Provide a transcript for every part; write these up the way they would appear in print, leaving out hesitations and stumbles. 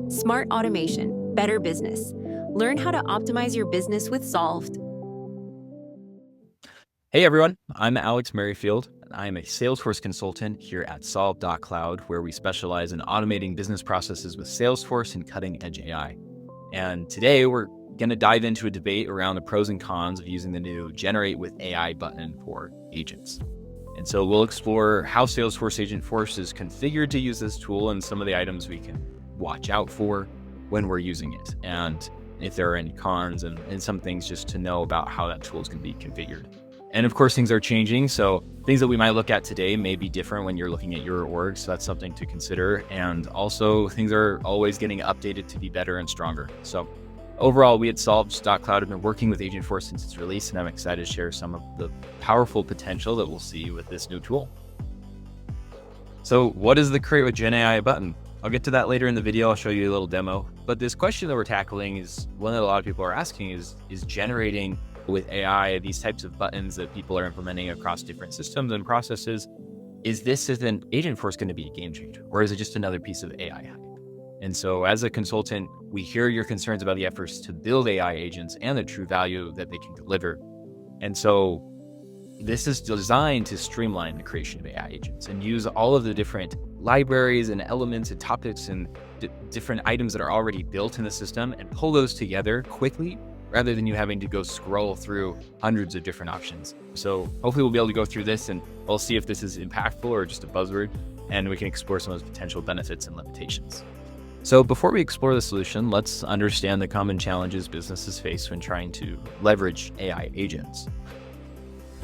Smart automation, better business. Learn how to optimize your business with Solved. Hey everyone, I'm Alex Merrifield, and I'm a Salesforce consultant here at Solved.cloud, where we specialize in automating business processes with Salesforce and cutting-edge AI. And today we're going to dive into a debate around the pros and cons of using the new Generate with AI button for agents. And so we'll explore how Salesforce Agentforce is configured to use this tool and some of the items we can watch out for when we're using it, and if there are any cons and some things just to know about how that tool is going to be configured. And of course, things are changing. So things that we might look at today may be different when you're looking at your org. So that's something to consider. And also things are always getting updated to be better and stronger. So overall, we at Solved.cloud have been working with Agentforce since its release, and I'm excited to share some of the powerful potential that we'll see with this new tool. So what is the Create with Gen AI button? I'll get to that later in the video. I'll show you a little demo. But this question that we're tackling is one that a lot of people are asking is generating with AI, these types of buttons that people are implementing across different systems and processes, is this as an Agentforce going to be a game changer, or is it just another piece of AI hype? And so as a consultant, we hear your concerns about the efforts to build AI agents and the true value that they can deliver. And so this is designed to streamline the creation of AI agents and use all of the different libraries and elements and topics and different items that are already built in the system and pull those together quickly, rather than you having to go scroll through hundreds of different options. So hopefully we'll be able to go through this and we'll see if this is impactful or just a buzzword, and we can explore some of those potential benefits and limitations. So before we explore the solution, let's understand the common challenges businesses face when trying to leverage AI agents.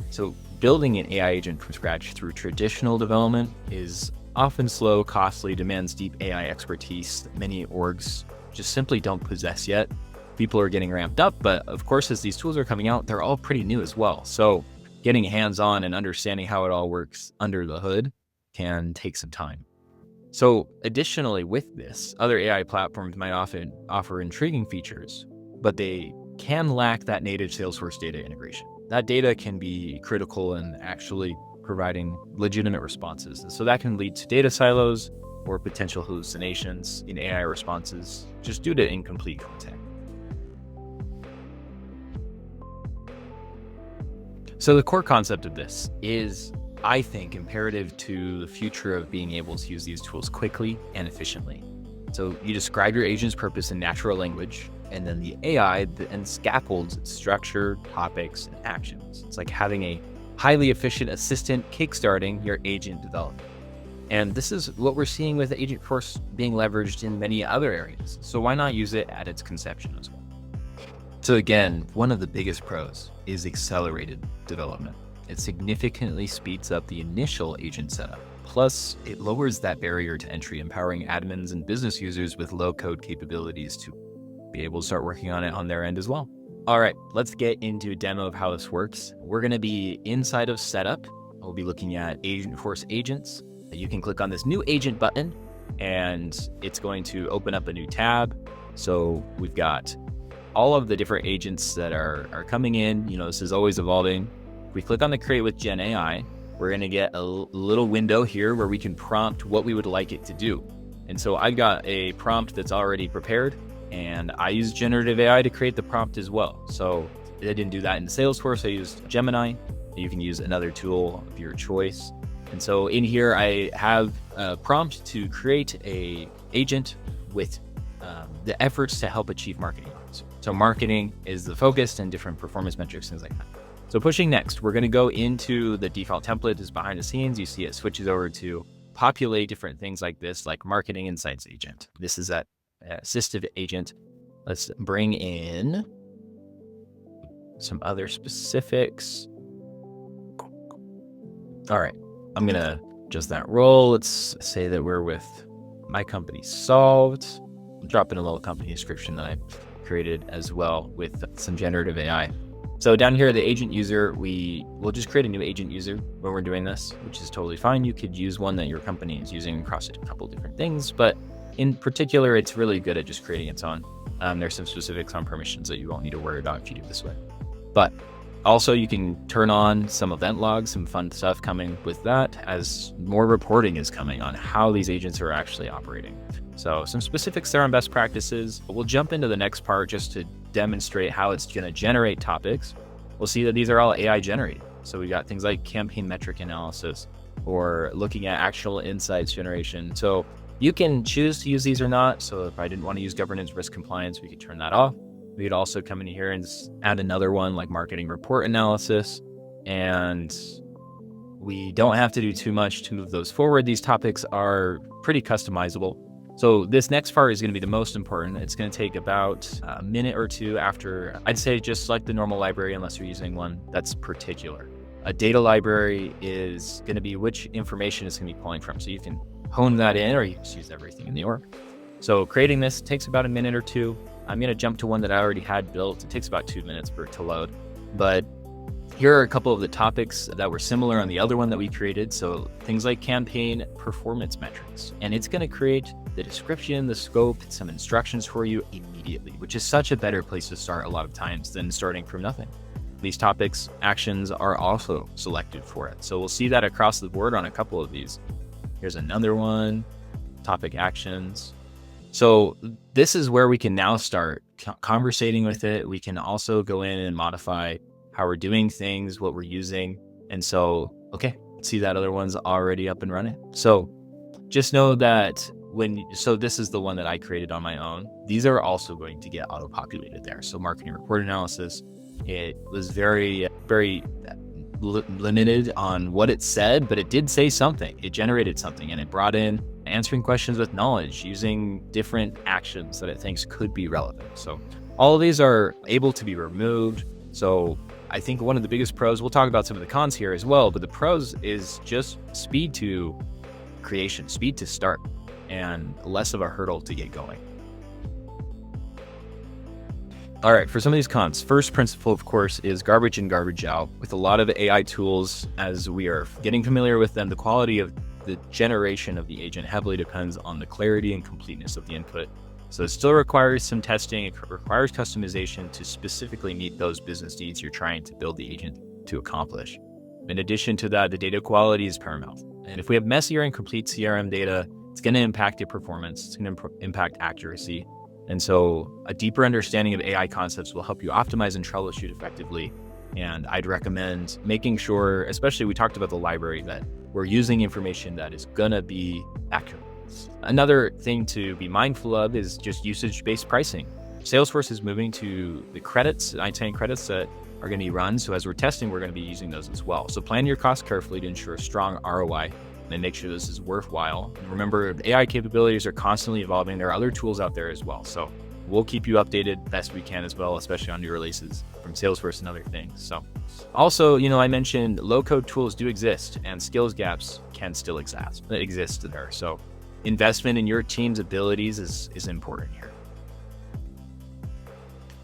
So building an AI agent from scratch through traditional development is often slow, costly, demands deep AI expertise that many orgs just simply don't possess yet. People are getting ramped up, but of course, as these tools are coming out, they're all pretty new as well. So getting hands-on and understanding how it all works under the hood can take some time. So additionally with this, other AI platforms might often offer intriguing features, but they can lack that native Salesforce data integration. That data can be critical in actually providing legitimate responses. And so that can lead to data silos or potential hallucinations in AI responses just due to incomplete context. So the core concept of this is, I think, imperative to the future of being able to use these tools quickly and efficiently. So you describe your agent's purpose in natural language, and then the AI then scaffolds structure, topics, and actions. It's like having a highly efficient assistant kickstarting your agent development. And this is what we're seeing with Agentforce being leveraged in many other areas. So why not use it at its conception as well? So again, one of the biggest pros is accelerated development. It significantly speeds up the initial agent setup. Plus, it lowers that barrier to entry, empowering admins and business users with low-code capabilities to be able to start working on it on their end as well. All right, let's get into a demo of how this works. We're going to be inside of Setup. We'll be looking at Agentforce agents. You can click on this new agent button, and it's going to open up a new tab. So we've got all of the different agents that are coming in. You know, this is always evolving. If we click on the Create with Gen AI, we're going to get a little window here where we can prompt what we would like it to do. And so I've got a prompt that's already prepared, and I use generative AI to create the prompt as well. So I didn't do that in Salesforce. I used Gemini. You can use another tool of your choice. And so in here, I have a prompt to create a agent with the efforts to help achieve marketing goals. So marketing is the focus and different performance metrics, things like that. So pushing next, we're going to go into the default template is behind the scenes. You see it switches over to populate different things like this, like marketing insights agent. This is that assistive agent. Let's bring in some other specifics. All right, I'm going to adjust that role. Let's say that we're with my company Solved. I'll drop in a little company description that I created as well with some generative AI. So down here, the agent user, we'll just create a new agent user when we're doing this, which is totally fine. You could use one that your company is using across a couple different things, but in particular, it's really good at just creating its own. There's some specifics on permissions that you won't need to worry about if you do it this way. But Also, you can turn on some event logs, some fun stuff coming with that as more reporting is coming on how these agents are actually operating. So some specifics there on best practices. But we'll jump into the next part just to demonstrate how it's going to generate topics. We'll see that these are all AI generated. So we got things like campaign metric analysis or looking at actual insights generation. So you can choose to use these or not. So if I didn't want to use governance, risk, compliance, we could turn that off. We could also come in here and add another one like marketing report analysis. And we don't have to do too much to move those forward. These topics are pretty customizable. So this next part is going to be the most important. It's going to take about a minute or two after, I'd say just like the normal library, unless you're using one that's particular. A data library is going to be which information it's going to be pulling from. So you can hone that in, or you just use everything in the org. So creating this takes about a minute or two. I'm going to jump to one that I already had built. It takes about 2 minutes for it to load. But here are a couple of the topics that were similar on the other one that we created. So things like campaign performance metrics. And it's going to create the description, the scope, some instructions for you immediately, which is such a better place to start a lot of times than starting from nothing. These topics, actions are also selected for it. So we'll see that across the board on a couple of these. Here's another one, topic actions. So this is where we can now start conversating with it. We can also go in and modify how we're doing things, what we're using. And so, okay, see that other one's already up and running. So just know that so this is the one that I created on my own. These are also going to get auto-populated there. So marketing report analysis, it was very, very limited on what it said, but it did say something. It generated something and it brought in answering questions with knowledge using different actions that it thinks could be relevant. So all of these are able to be removed. So I think one of the biggest pros, we'll talk about some of the cons here as well, but the pros is just speed to creation, speed to start, and less of a hurdle to get going. All right, for some of these cons, first principle, of course, is garbage in, garbage out. With a lot of AI tools, as we are getting familiar with them, the quality of the generation of the agent heavily depends on the clarity and completeness of the input. So it still requires some testing. It requires customization to specifically meet those business needs you're trying to build the agent to accomplish. In addition to that, the data quality is paramount. And if we have messy or incomplete CRM data, it's going to impact your performance. It's going to impact accuracy. And so a deeper understanding of AI concepts will help you optimize and troubleshoot effectively. And I'd recommend making sure, especially we talked about the library, that we're using information that is going to be accurate. Another thing to be mindful of is just usage-based pricing. Salesforce is moving to the credits, i10 credits that are going to be run. So as we're testing, we're going to be using those as well. So plan your costs carefully to ensure a strong ROI and make sure this is worthwhile. And remember, AI capabilities are constantly evolving. There are other tools out there as well. So we'll keep you updated best we can as well, especially on new releases from Salesforce and other things. So also, I mentioned low-code tools do exist and skills gaps can still exist there. So investment in your team's abilities is important here.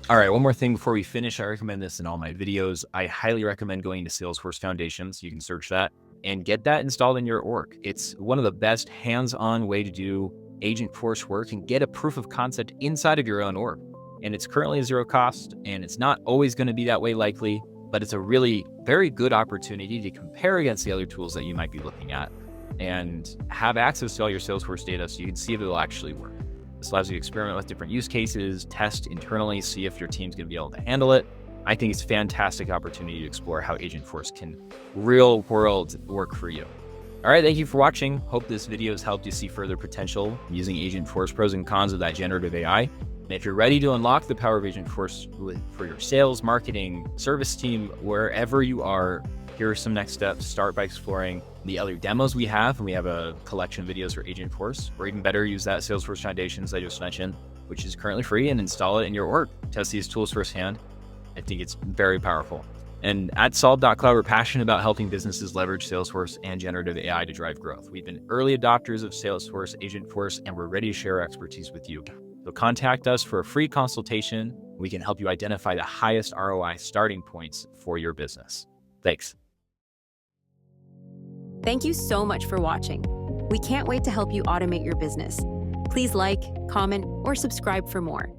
All right, one more thing before we finish. I recommend this in all my videos. I highly recommend going to Salesforce Foundations. You can search that and get that installed in your org. It's one of the best hands-on way to do Agentforce work and get a proof of concept inside of your own org. And it's currently zero cost, and it's not always going to be that way likely, but it's a really very good opportunity to compare against the other tools that you might be looking at and have access to all your Salesforce data so you can see if it'll actually work. This allows you to experiment with different use cases, test internally, see if your team's going to be able to handle it. I think it's a fantastic opportunity to explore how Agentforce can real world work for you. All right, thank you for watching. Hope this video has helped you see further potential using Agentforce, pros and cons of that generative AI. And if you're ready to unlock the power of Agentforce for your sales, marketing, service team, wherever you are, here are some next steps. Start by exploring the other demos we have, and we have a collection of videos for Agentforce, or even better, use that Salesforce Foundations I just mentioned, which is currently free, and install it in your org. Test these tools firsthand. I think it's very powerful. And at Solve.cloud, we're passionate about helping businesses leverage Salesforce and generative AI to drive growth. We've been early adopters of Salesforce, Agentforce, and we're ready to share our expertise with you. So contact us for a free consultation. We can help you identify the highest ROI starting points for your business. Thanks. Thank you so much for watching. We can't wait to help you automate your business. Please like, comment, or subscribe for more.